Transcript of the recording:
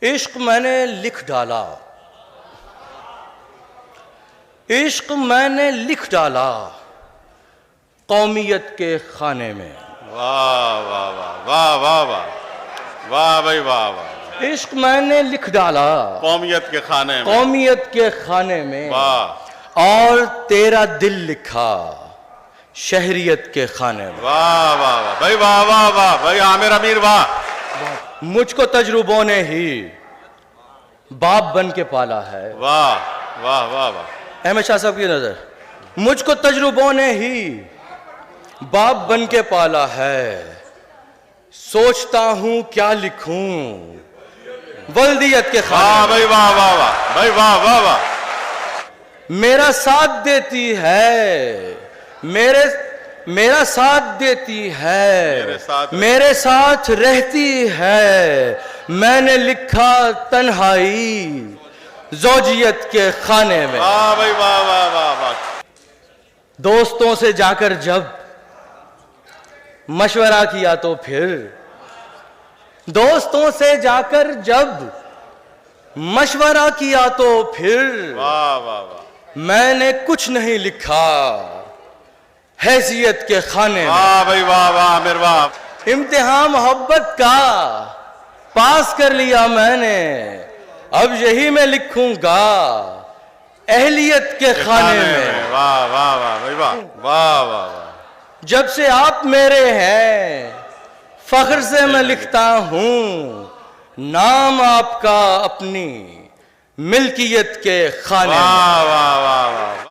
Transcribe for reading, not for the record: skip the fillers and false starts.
इश्क मैंने लिख डाला, इश्क मैंने लिख डाला कौमियत के खाने में। वाह वाह वाह वाह वाह वाह वाह भाई वाह वाह। इश्क मैंने लिख डाला कौमियत के खाने में, कौमियत के खाने में। वाह। और तेरा दिल लिखा शहरियत के खाने में। वाह वाह वाह भाई वाह वाह वाह भाई आमिर अमीर वाह। मुझको तजुर्बों ने ही बाप बन के पाला है। वाह वाह वाह वाह। अहमद शाह साहब की नजर, मुझको तजुर्बों ने ही बाप बन के पाला है। सोचता हूं क्या लिखूं वल्दियत के खाने। वाह भाई वाह वाह वाह भाई वाह वाह वाह। मेरा साथ देती है, मेरा साथ देती है, मेरे साथ रहती है। मैंने लिखा तन्हाई ज़ौजियत के खाने में। वाह भाई वाह वाह वाह वाह। दोस्तों से जाकर जब मशवरा किया तो फिर, दोस्तों से जाकर जब मशवरा किया तो फिर वाह वाह वाह। मैंने कुछ नहीं लिखा हैसियत के खाने में। वाह भाई वाह वाह आमिर वाह। इम्तिहान मोहब्बत का पास कर लिया मैंने, अब यही मैं लिखूंगा अहलियत के खाने में। वाह वाह वाह भाई वाह वाह वाह वाह। जब से आप मेरे हैं फख्र से मैं लिखता हूं नाम आपका अपनी मिल्कियत के खाने में। वाह वाह वाह वाह।